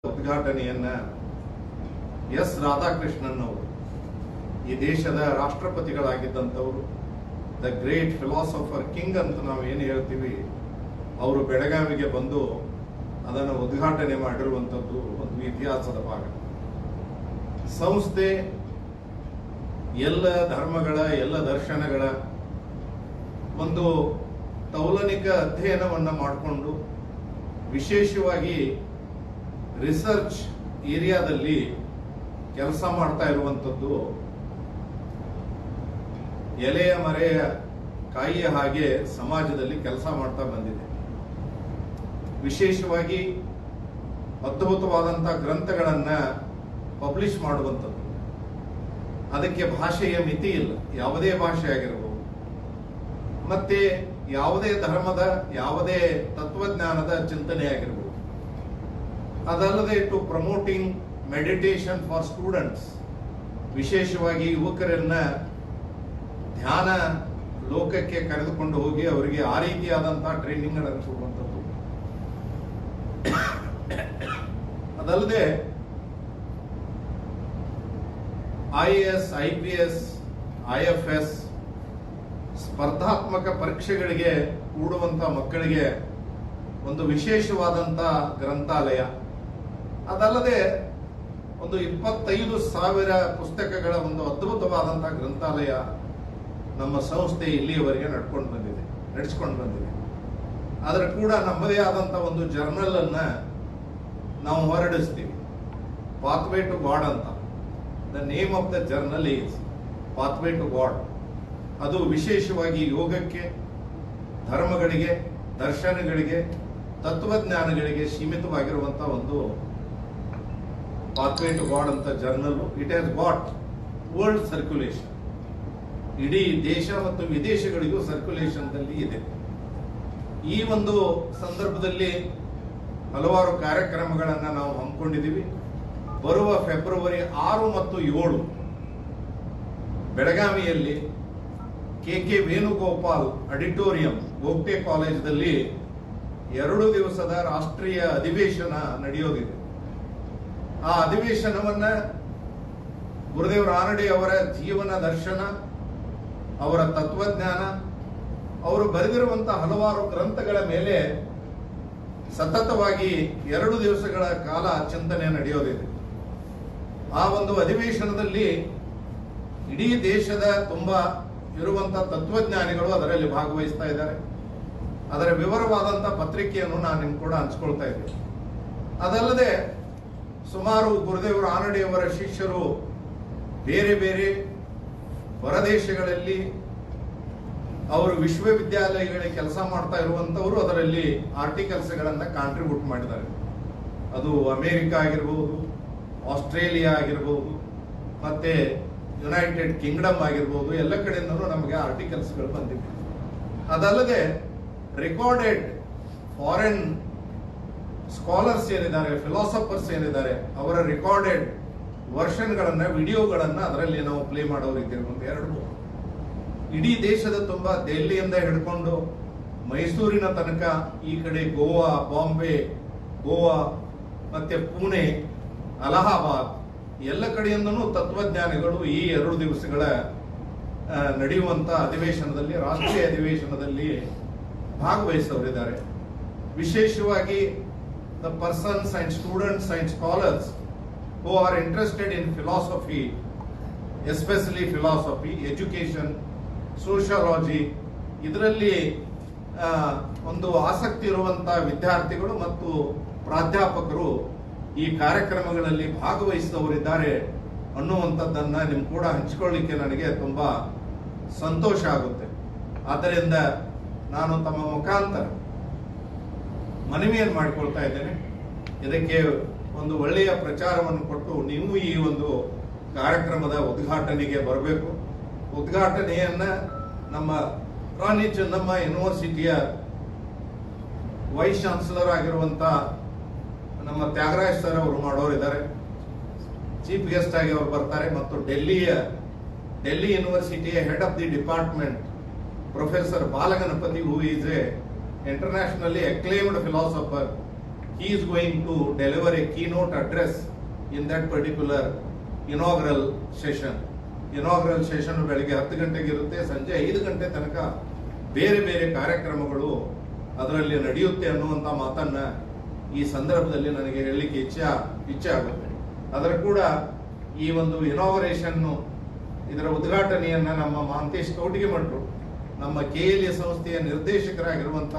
ಉದ್ಘಾಟನೆಯನ್ನ S Radhakrishnan ಅವರು, ಈ ದೇಶದ ರಾಷ್ಟ್ರಪತಿಗಳಾಗಿದ್ದಂಥವರು, ದ ಗ್ರೇಟ್ ಫಿಲಾಸಫರ್ ಕಿಂಗ್ ಅಂತ ನಾವು ಏನು ಹೇಳ್ತೀವಿ, ಅವರು ಬೆಳಗಾವಿಗೆ ಬಂದು ಅದನ್ನು ಉದ್ಘಾಟನೆ ಮಾಡಿರುವಂಥದ್ದು ಒಂದು ಇತಿಹಾಸದ ಭಾಗ. ಸಂಸ್ಥೆ ಎಲ್ಲ ಧರ್ಮಗಳ, ಎಲ್ಲ ದರ್ಶನಗಳ ಒಂದು ತೌಲನಿಕ ಅಧ್ಯಯನವನ್ನು ಮಾಡಿಕೊಂಡು ವಿಶೇಷವಾಗಿ ರಿಸರ್ಚ್ ಏರಿಯಾದಲ್ಲಿ ಕೆಲಸ ಮಾಡ್ತಾ ಇರುವಂಥದ್ದು ಎಲೆಯ ಮರೆಯ ಕಾಯಿಯ ಹಾಗೆ ಸಮಾಜದಲ್ಲಿ ಕೆಲಸ ಮಾಡ್ತಾ ಬಂದಿದೆ. ವಿಶೇಷವಾಗಿ ಅದ್ಭುತವಾದಂತಹ ಗ್ರಂಥಗಳನ್ನ ಪಬ್ಲಿಷ್ ಮಾಡುವಂಥದ್ದು. ಅದಕ್ಕೆ ಭಾಷೆಯ ಮಿತಿ ಇಲ್ಲ, ಯಾವುದೇ ಭಾಷೆ ಆಗಿರಬಹುದು, ಮತ್ತೆ ಯಾವುದೇ ಧರ್ಮದ, ಯಾವುದೇ ತತ್ವಜ್ಞಾನದ ಚಿಂತನೆ ಆಗಿರಬಹುದು. ಅದಲ್ಲದೆ to promoting meditation for students, ವಿಶೇಷವಾಗಿ ಯುವಕರನ್ನ ಧ್ಯಾನ ಲೋಕಕ್ಕೆ ಕರೆದುಕೊಂಡು ಹೋಗಿ ಅವರಿಗೆ ಆ ರೀತಿಯಾದಂತಹ ಟ್ರೈನಿಂಗ್ ಗಳನ್ನು ಕೊಡುವಂಥದ್ದು. ಅದಲ್ಲದೆ IAS, IPS, IFS ಸ್ಪರ್ಧಾತ್ಮಕ ಪರೀಕ್ಷೆಗಳಿಗೆ ಕೂಡುವಂತ ಮಕ್ಕಳಿಗೆ ಒಂದು ವಿಶೇಷವಾದಂತ ಗ್ರಂಥಾಲಯ, ಅದಲ್ಲದೆ ಒಂದು 25,000 ಪುಸ್ತಕಗಳ ಒಂದು ಅದ್ಭುತವಾದಂತಹ ಗ್ರಂಥಾಲಯ ನಮ್ಮ ಸಂಸ್ಥೆ ಇಲ್ಲಿಯವರೆಗೆ ನಡೆಸ್ಕೊಂಡು ಬಂದಿದೆ. ಆದರೆ ಕೂಡ ನಮ್ಮದೇ ಆದಂತಹ ಒಂದು ಜರ್ನಲ್ ಅನ್ನ ನಾವು ಹೊರಡಿಸ್ತೀವಿ, ಪಾತ್ವೇ ಟು ಗಾಡ್ ಅಂತ. The name of the journal is pathway to God. ಅದು ವಿಶೇಷವಾಗಿ ಯೋಗಕ್ಕೆ, ಧರ್ಮಗಳಿಗೆ, ದರ್ಶನಗಳಿಗೆ, ತತ್ವಜ್ಞಾನಗಳಿಗೆ ಸೀಮಿತವಾಗಿರುವಂತಹ ಒಂದು ಪಾತ್ವೇ ಟು ಗಾಡ್ ಅಂತ journal. It has got world circulation, ಇಡೀ ದೇಶ ಮತ್ತು ವಿದೇಶಗಳಿಗೂ ಸರ್ಕ್ಯುಲೇಷನ್ ದಲ್ಲಿ ಇದೆ. ಈ ಒಂದು ಸಂದರ್ಭದಲ್ಲಿ ಹಲವಾರು ಕಾರ್ಯಕ್ರಮಗಳನ್ನು ನಾವು ಹಮ್ಮಿಕೊಂಡಿದ್ದೀವಿ. ಬರುವ ಫೆಬ್ರವರಿ 6 ಮತ್ತು 7 ಬೆಳಗಾವಿಯಲ್ಲಿ KK ವೇಣುಗೋಪಾಲ್ ಆಡಿಟೋರಿಯಂ, ಗೋಗ್ಟೆ ಕಾಲೇಜ್ನಲ್ಲಿ 2 ದಿವಸದ ರಾಷ್ಟ್ರೀಯ ಅಧಿವೇಶನ ನಡೆಯೋದಿದೆ. ಆ ಅಧಿವೇಶನವನ್ನ ಗುರುದೇವ್ ರಾನಡೆ ಅವರ ಜೀವನ ದರ್ಶನ, ಅವರ ತತ್ವಜ್ಞಾನ, ಅವರು ಬರೆದಿರುವಂತಹ ಹಲವಾರು ಗ್ರಂಥಗಳ ಮೇಲೆ ಸತತವಾಗಿ 2 ದಿವಸಗಳ ಕಾಲ ಚಿಂತನೆ ನಡೆಯೋದಿದೆ. ಆ ಒಂದು ಅಧಿವೇಶನದಲ್ಲಿ ಇಡೀ ದೇಶದ ತುಂಬಾ ಇರುವಂತಹ ತತ್ವಜ್ಞಾನಿಗಳು ಅದರಲ್ಲಿ ಭಾಗವಹಿಸ್ತಾ ಇದ್ದಾರೆ. ಅದರ ವಿವರವಾದಂತಹ ಪತ್ರಿಕೆಯನ್ನು ನಾನು ನಿಮ್ ಕೂಡ ಹಂಚ್ಕೊಳ್ತಾ ಇದ್ದೇನೆ. ಅದಲ್ಲದೆ ಸುಮಾರು ಗುರುದೇವ್ ರಾನಡೆಯವರ ಶಿಷ್ಯರು ಬೇರೆ ಬೇರೆ ಹೊರದೇಶಗಳಲ್ಲಿ ಅವರು ವಿಶ್ವವಿದ್ಯಾಲಯಗಳಿಗೆ ಕೆಲಸ ಮಾಡ್ತಾ ಇರುವಂತವರು ಅದರಲ್ಲಿ ಆರ್ಟಿಕಲ್ಸ್ಗಳನ್ನ ಕಾಂಟ್ರಿಬ್ಯೂಟ್ ಮಾಡಿದ್ದಾರೆ. ಅದು ಅಮೆರಿಕ ಆಗಿರಬಹುದು, ಆಸ್ಟ್ರೇಲಿಯಾ ಆಗಿರಬಹುದು, ಮತ್ತೆ ಯುನೈಟೆಡ್ ಕಿಂಗ್ಡಮ್ ಆಗಿರಬಹುದು, ಎಲ್ಲ ಕಡೆಯಿಂದಲೂ ನಮಗೆ ಆರ್ಟಿಕಲ್ಸ್ಗಳು ಬಂದಿವೆ. ಅದಲ್ಲದೆ ರೆಕಾರ್ಡೆಡ್ ಫಾರಿನ್ ಸ್ಕಾಲರ್ಸ್ ಏನಿದ್ದಾರೆ, ಫಿಲಾಸಫರ್ಸ್ ಏನಿದ್ದಾರೆ, ಅವರ ರೆಕಾರ್ಡೆಡ್ ವರ್ಷನ್ಗಳನ್ನ, ವಿಡಿಯೋಗಳನ್ನ ಅದರಲ್ಲಿ ನಾವು ಪ್ಲೇ ಮಾಡೋರಿದ್ದೇವೆ. ಒಂದು 2 ಇಡೀ ದೇಶದ ತುಂಬಾ, ದೆಹಲಿಯಿಂದ ಹಿಡ್ಕೊಂಡು ಮೈಸೂರಿನ ತನಕ, ಈ ಕಡೆ ಗೋವಾ, ಬಾಂಬೆ, ಗೋವಾ, ಮತ್ತೆ ಪುಣೆ, ಅಲಹಾಬಾದ್, ಎಲ್ಲ ಕಡೆಯಿಂದನೂ ತತ್ವಜ್ಞಾನಿಗಳು ಈ 2 ದಿವಸಗಳ ನಡೆಯುವಂತ ಅಧಿವೇಶನದಲ್ಲಿ, ರಾಷ್ಟ್ರೀಯ ಅಧಿವೇಶನದಲ್ಲಿ ಭಾಗವಹಿಸೋರಿದ್ದಾರೆ. ವಿಶೇಷವಾಗಿ the persons and students and scholars who are interested in philosophy, especially philosophy, education, sociology, ಇದರಲ್ಲಿ ಒಂದು ಆಸಕ್ತಿ ಇರುವಂತಹ ವಿದ್ಯಾರ್ಥಿಗಳು ಮತ್ತು ಪ್ರಾಧ್ಯಾಪಕರು ಈ ಕಾರ್ಯಕ್ರಮಗಳಲ್ಲಿ ಭಾಗವಹಿಸಿದವರಿದ್ದಾರೆ ಅನ್ನುವಂಥದ್ದನ್ನ ನಿಮ್ ಕೂಡ ಹಂಚಿಕೊಳ್ಳಿಕ್ಕೆ ನನಗೆ ತುಂಬಾ ಸಂತೋಷ ಆಗುತ್ತೆ. ಆದ್ದರಿಂದ ನಾನು ತಮ್ಮ ಮುಖಾಂತರ ಮನವಿಯನ್ನು ಮಾಡಿಕೊಳ್ತಾ ಇದ್ದೇನೆ, ಇದಕ್ಕೆ ಒಂದು ಒಳ್ಳೆಯ ಪ್ರಚಾರವನ್ನು ಕೊಟ್ಟು ನೀವು ಈ ಒಂದು ಕಾರ್ಯಕ್ರಮದ ಉದ್ಘಾಟನೆಗೆ ಬರಬೇಕು. ಉದ್ಘಾಟನೆಯನ್ನ ನಮ್ಮ ರಾಣಿ ಚೆನ್ನಮ್ಮ ಯೂನಿವರ್ಸಿಟಿಯ ವೈಸ್ ಚಾನ್ಸಲರ್ ಆಗಿರುವಂತ ನಮ್ಮ ತ್ಯಾಗರಾಜ್ ಸರ್ ಅವರು ಮಾಡೋರಿದ್ದಾರೆ. ಚೀಫ್ ಗೆಸ್ಟ್ ಆಗಿ ಅವರು ಬರ್ತಾರೆ. ಮತ್ತು ಡೆಲ್ಲಿ ಯೂನಿವರ್ಸಿಟಿಯ head of the department professor Balaganapathi, who is a internationally acclaimed philosopher, he is going to deliver a keynote address in that particular inaugural session. Inaugural session ಬೆಳಿಗ್ಗೆ 10 ಗಂಟೆಗೆ ಇರುತ್ತೆ, ಸಂಜೆ 5 ಗಂಟೆ ತನಕ ಬೇರೆ ಬೇರೆ ಕಾರ್ಯಕ್ರಮಗಳು ಅದರಲ್ಲಿ ನಡೆಯುತ್ತೆ ಅನ್ನುವಂಥ ಮಾತನ್ನ ಈ ಸಂದರ್ಭದಲ್ಲಿ ನನಗೆ ಹೇಳಲಿಕ್ಕೆ ಇಚ್ಛೆ ಆಗುತ್ತೆ. ಅದರ ಕೂಡ ಈ ಒಂದು ಇನಾಗ್ರೇಷನ್ ಇದರ ಉದ್ಘಾಟನೆಯನ್ನ ನಮ್ಮ ಮಹಾಂತೇಶ್ ಕೌಟಿಗೆಮಠರು, ನಮ್ಮ KLA ಸಂಸ್ಥೆಯ ನಿರ್ದೇಶಕರಾಗಿರುವಂಥ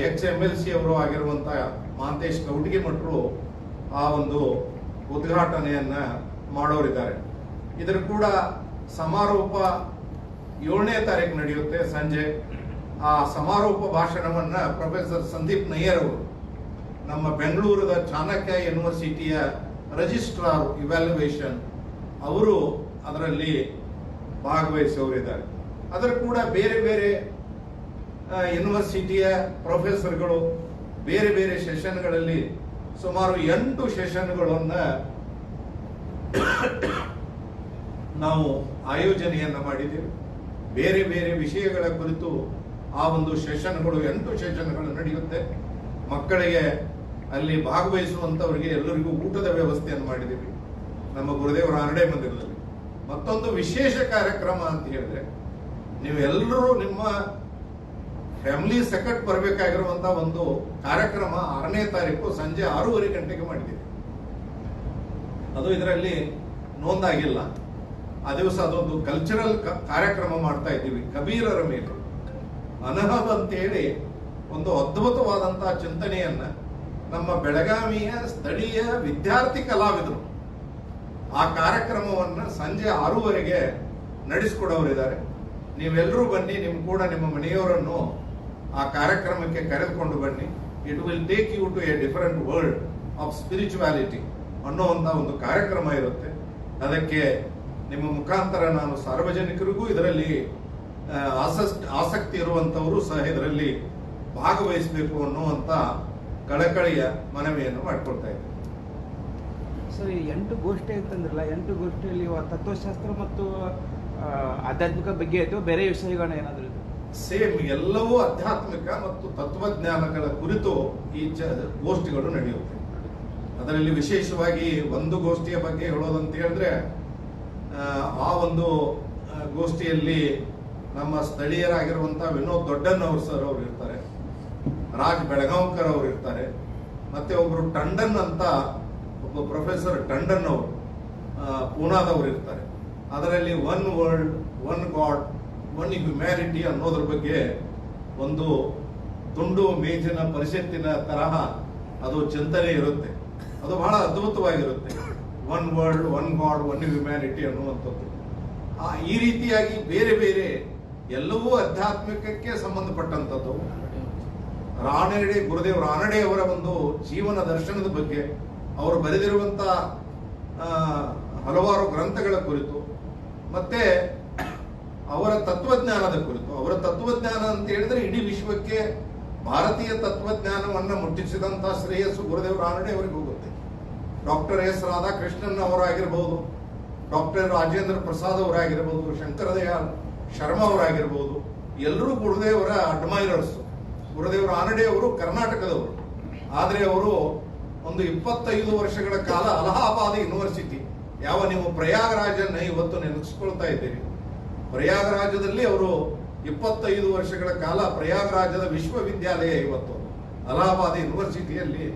ex-MLC ಅವರು ಆಗಿರುವಂಥ ಮಹಾಂತೇಶ್ ಕೌಟಿಗೆಮಠರು ಆ ಒಂದು ಉದ್ಘಾಟನೆಯನ್ನ ಮಾಡೋರಿದ್ದಾರೆ. ಇದರ ಕೂಡ ಸಮಾರೋಪ 7ನೇ ತಾರೀಕು ನಡೆಯುತ್ತೆ ಸಂಜೆ. ಆ ಸಮಾರೋಪ ಭಾಷಣವನ್ನ ಪ್ರೊಫೆಸರ್ ಸಂದೀಪ್ ನಯ್ಯರ್ ಅವರು, ನಮ್ಮ ಬೆಂಗಳೂರದ ಚಾಣಕ್ಯ ಯೂನಿವರ್ಸಿಟಿಯ ರಿಜಿಸ್ಟ್ರಾರ್ ಇವ್ಯಾಲ್ಯುವೇಷನ್, ಅವರು ಅದರಲ್ಲಿ ಭಾಗವಹಿಸುವವರಿದ್ದಾರೆ. ಅದರ ಕೂಡ ಬೇರೆ ಬೇರೆ ಯೂನಿವರ್ಸಿಟಿಯ ಪ್ರೊಫೆಸರ್ಗಳು ಬೇರೆ ಬೇರೆ ಸೆಷನ್ಗಳಲ್ಲಿ ಸುಮಾರು 8 ಸೆಷನ್ಗಳನ್ನ ನಾವು ಆಯೋಜನೆಯನ್ನ ಮಾಡಿದ್ದೇವೆ. ಬೇರೆ ಬೇರೆ ವಿಷಯಗಳ ಕುರಿತು ಆ ಒಂದು ಸೆಷನ್ಗಳು 8 ಸೆಷನ್ಗಳು ನಡೆಯುತ್ತೆ. ಮಕ್ಕಳಿಗೆ ಅಲ್ಲಿ ಭಾಗವಹಿಸುವಂತವರಿಗೆ ಎಲ್ಲರಿಗೂ ಊಟದ ವ್ಯವಸ್ಥೆಯನ್ನು ಮಾಡಿದ್ದೀವಿ ನಮ್ಮ ಗುರುದೇವರ ಆರಡೆ ಮಂದಿರದಲ್ಲಿ. ಮತ್ತೊಂದು ವಿಶೇಷ ಕಾರ್ಯಕ್ರಮ ಅಂತ ಹೇಳಿದ್ರೆ, ನೀವೆಲ್ಲರೂ ನಿಮ್ಮ ಫ್ಯಾಮಿಲಿ ಸೆಕೆಟ್ ಬರಬೇಕಾಗಿರುವಂತಹ ಒಂದು ಕಾರ್ಯಕ್ರಮ 6ನೇ ತಾರೀಕು ಸಂಜೆ 6:30 ಗಂಟೆಗೆ ಮಾಡಿದ್ದೀವಿ. ಅದು ಇದರಲ್ಲಿ ನೋಂದಾಗಿಲ್ಲ. ಆ ದಿವಸ ಅದೊಂದು ಕಲ್ಚರಲ್ ಕಾರ್ಯಕ್ರಮ ಮಾಡ್ತಾ ಇದ್ದೀವಿ. ಕಬೀರರ ಮೇಲೆ ಅನಹದ್ ಅಂತೇಳಿ ಒಂದು ಅದ್ಭುತವಾದಂತಹ ಚಿಂತನೆಯನ್ನ ನಮ್ಮ ಬೆಳಗಾವಿಯ ಸ್ಥಳೀಯ ವಿದ್ಯಾರ್ಥಿ ಕಲಾವಿದರು ಆ ಕಾರ್ಯಕ್ರಮವನ್ನ ಸಂಜೆ 6:30ಗೆ ನಡೆಸಿಕೊಡೋರಿದ್ದಾರೆ. ನೀವೆಲ್ಲರೂ ಬನ್ನಿ, ನಿಮ್ಮ ಮನೆಯವರನ್ನು ಆ ಕಾರ್ಯಕ್ರಮಕ್ಕೆ ಕರೆದುಕೊಂಡು ಬನ್ನಿ. It will take you to a different world of spirituality ಅನ್ನುವಂಥ ಒಂದು ಕಾರ್ಯಕ್ರಮ ಇರುತ್ತೆ. ಅದಕ್ಕೆ ನಿಮ್ಮ ಮುಖಾಂತರ ನಾನು ಸಾರ್ವಜನಿಕರಿಗೂ ಇದರಲ್ಲಿ ಆಸಕ್ತಿ ಇರುವಂತವರು ಸಹ ಇದರಲ್ಲಿ ಭಾಗವಹಿಸಬೇಕು ಅನ್ನುವಂಥ ಕಳಕಳಿಯ ಮನವಿಯನ್ನು ಮಾಡಿಕೊಳ್ತಾ ಇದ್ದೇನೆ. ಸರ್, 8 ಗೋಷ್ಠಿ ಅಂತಂದ್ರಲ್ಲ, 8 ಗೋಷ್ಠಿಯಲ್ಲಿ ತತ್ವಶಾಸ್ತ್ರ ಮತ್ತು ಆಧ್ಯಾತ್ಮಿಕ ಬಗ್ಗೆ ಆಯ್ತು, ಬೇರೆ ವಿಷಯಗಳನ್ನ ಏನಾದರೂ ಸೇಮ್ ಎಲ್ಲವೂ ಆಧ್ಯಾತ್ಮಿಕ ಮತ್ತು ತತ್ವಜ್ಞಾನಗಳ ಕುರಿತು ಈ ಗೋಷ್ಠಿಗಳು ನಡೆಯುತ್ತೆ. ಅದರಲ್ಲಿ ವಿಶೇಷವಾಗಿ ಒಂದು ಗೋಷ್ಠಿಯ ಬಗ್ಗೆ ಹೇಳೋದಂತ ಹೇಳಿದ್ರೆ, ಆ ಒಂದು ಗೋಷ್ಠಿಯಲ್ಲಿ ನಮ್ಮ ಸ್ಥಳೀಯರಾಗಿರುವಂತಹ ವಿನೋದ್ ದೊಡ್ಡನ್ ಅವರು ಸರ್ ಅವರು ಇರ್ತಾರೆ, ರಾಜ್ ಬೆಳಗಾಂವ್ಕರ್ ಅವರು ಇರ್ತಾರೆ, ಮತ್ತೆ ಒಬ್ರು ಟಂಡನ್ ಅಂತ ಒಬ್ಬ ಪ್ರೊಫೆಸರ್ ಟಂಡನ್ ಅವರು ಪೂನಾದವರು ಇರ್ತಾರೆ. ಅದರಲ್ಲಿ 1 ವರ್ಲ್ಡ್ 1 ಗಾಡ್ 1 ಹ್ಯುಮ್ಯಾನಿಟಿ ಅನ್ನೋದ್ರ ಬಗ್ಗೆ ಒಂದು ತುಂಡು ಮೇಜಿನ ಪರಿಷತ್ತಿನ ತರಹ ಅದು ಚಿಂತನೆ ಇರುತ್ತೆ. ಅದು ಬಹಳ ಅದ್ಭುತವಾಗಿರುತ್ತೆ. 1 ವರ್ಲ್ಡ್ 1 ಗಾಡ್ 1 ಹ್ಯುಮ್ಯಾನಿಟಿ ಅನ್ನುವಂಥದ್ದು. ಈ ರೀತಿಯಾಗಿ ಬೇರೆ ಬೇರೆ ಎಲ್ಲವೂ ಆಧ್ಯಾತ್ಮಿಕಕ್ಕೆ ಸಂಬಂಧಪಟ್ಟಂಥದ್ದು. ಗುರುದೇವ್ ರಾನಡೆ ಅವರ ಒಂದು ಜೀವನ ದರ್ಶನದ ಬಗ್ಗೆ ಅವರು ಬರೆದಿರುವಂತ ಹಲವಾರು ಗ್ರಂಥಗಳ ಕುರಿತು, ಮತ್ತೆ ಅವರ ತತ್ವಜ್ಞಾನದ ಕುರಿತು. ಅವರ ತತ್ವಜ್ಞಾನ ಅಂತ ಹೇಳಿದ್ರೆ ಇಡೀ ವಿಶ್ವಕ್ಕೆ ಭಾರತೀಯ ತತ್ವಜ್ಞಾನವನ್ನ ಮುಟ್ಟಿಸಿದಂತಹ ಶ್ರೇಯಸ್ಸು ಗುರುದೇವ್ ರಾನಡೆ ಅವರಿಗೆ ಹೋಗುತ್ತೆ. ಡಾಕ್ಟರ್ ಎಸ್ ರಾಧಾಕೃಷ್ಣನ್ ಅವರಾಗಿರ್ಬೋದು, ಡಾಕ್ಟರ್ ರಾಜೇಂದ್ರ ಪ್ರಸಾದ್ ಅವರಾಗಿರ್ಬೋದು, ಶಂಕರದಯಾಳ್ ಶರ್ಮಾ ಅವರಾಗಿರ್ಬೋದು, ಎಲ್ಲರೂ ಗುರುದೇವರ ಅಡ್ಮೈರರ್ಸ್. ಗುರುದೇವರ ಆನಡೆ ಅವರು ಕರ್ನಾಟಕದವರು, ಆದರೆ ಅವರು ಒಂದು 25 ವರ್ಷಗಳ ಕಾಲ ಅಲಹಾಬಾದ್ ಯೂನಿವರ್ಸಿಟಿ, ಯಾವ ನೀವು ಪ್ರಯಾಗರಾಜನ್ನ ಇವತ್ತು ನೆನೆಸ್ಕೊಳ್ತಾ ಇದ್ದೀರಿ, ಪ್ರಯಾಗರಾಜದಲ್ಲಿ ಅವರು 25 ವರ್ಷಗಳ ಕಾಲ ಪ್ರಯಾಗರಾಜದ ವಿಶ್ವವಿದ್ಯಾಲಯ ಇವತ್ತು ಅಲಹಾಬಾದ್ ಯೂನಿವರ್ಸಿಟಿಯಲ್ಲಿ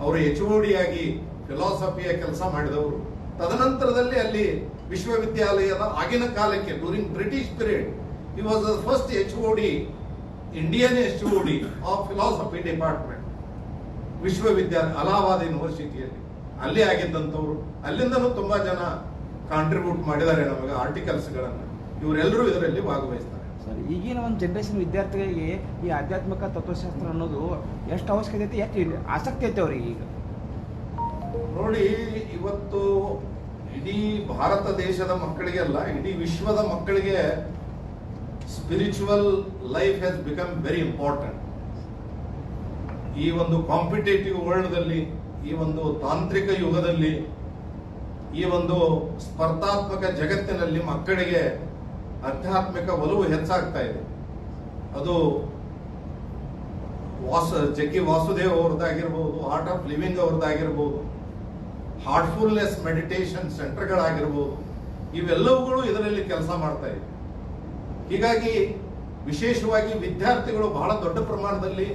ಅವರು HOD ಆಗಿ ಫಿಲಾಸಫಿಯ ಕೆಲಸ ಮಾಡಿದವರು. ತದನಂತರದಲ್ಲಿ ಅಲ್ಲಿ ವಿಶ್ವವಿದ್ಯಾಲಯದ ಆಗಿನ ಕಾಲಕ್ಕೆ during British period he was the first HOD, Indian HOD of philosophy department ವಿಶ್ವವಿದ್ಯಾಲಯ ಅಲಹಾಬಾದ್ ಯೂನಿವರ್ಸಿಟಿಯಲ್ಲಿ ಅಲ್ಲಿ ಆಗಿದ್ದಂಥವ್ರು. ಅಲ್ಲಿಂದನೂ ತುಂಬಾ ಜನ ಕಾಂಟ್ರಿಬ್ಯೂಟ್ ಮಾಡಿದ್ದಾರೆ ನಮಗೆ ಆರ್ಟಿಕಲ್ಸ್ಗಳನ್ನು. ಇವರೆಲ್ಲರೂ ಇದರಲ್ಲಿ ಭಾಗವಹಿಸ್ತಾರೆ. ಸರ್, ಈಗಿನ ಒಂದು ಜನರೇಷನ್ ವಿದ್ಯಾರ್ಥಿಗಳಿಗೆ ಈ ಆಧ್ಯಾತ್ಮಿಕ ತತ್ವಶಾಸ್ತ್ರ ಅನ್ನೋದು ಎಷ್ಟು ಅವಶ್ಯಕತೆ ಐತೆ, ಎಷ್ಟು ಆಸಕ್ತಿ ಐತೆ ಅವ್ರಿಗೆ ಈಗ? ನೋಡಿ, ಇವತ್ತು ಇಡೀ ಭಾರತ ದೇಶದ ಮಕ್ಕಳಿಗೆಲ್ಲ, ಇಡೀ ವಿಶ್ವದ ಮಕ್ಕಳಿಗೆ spiritual life has become very important. ಈ ಒಂದು ಕಾಂಪಿಟೇಟಿವ್ ವರ್ಲ್ಡ್ ದಲ್ಲಿ, ಈ ಒಂದು ತಾಂತ್ರಿಕ ಯುಗದಲ್ಲಿ, ಈ ಒಂದು ಸ್ಪರ್ಧಾತ್ಮಕ ಜಗತ್ತಿನಲ್ಲಿ ಮಕ್ಕಳಿಗೆ ಆಧ್ಯಾತ್ಮಿಕ ಒಲವು ಹೆಚ್ಚಾಗ್ತಾ ಇದೆ. ಅದು ಜಗ್ಗಿ ವಾಸುದೇವ್ ಅವ್ರದ್ದಾಗಿರ್ಬೋದು, ಆರ್ಟ್ ಆಫ್ ಲಿವಿಂಗ್ ಅವ್ರದ್ದಾಗಿರ್ಬೋದು, ಹಾರ್ಟ್ಫುಲ್ನೆಸ್ ಮೆಡಿಟೇಷನ್ ಸೆಂಟರ್ಗಳಾಗಿರ್ಬೋದು, ಇವೆಲ್ಲವುಗಳು ಇದರಲ್ಲಿ ಕೆಲಸ ಮಾಡ್ತಾ ಇವೆ. ಹೀಗಾಗಿ ವಿಶೇಷವಾಗಿ ವಿದ್ಯಾರ್ಥಿಗಳು ಬಹಳ ದೊಡ್ಡ ಪ್ರಮಾಣದಲ್ಲಿ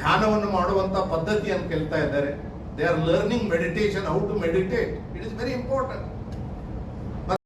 ಧ್ಯಾನವನ್ನು ಮಾಡುವಂತ ಪದ್ಧತಿಯನ್ನು ಕಲಿತಾ ಇದ್ದಾರೆ. They are learning meditation, how to meditate. It is very important.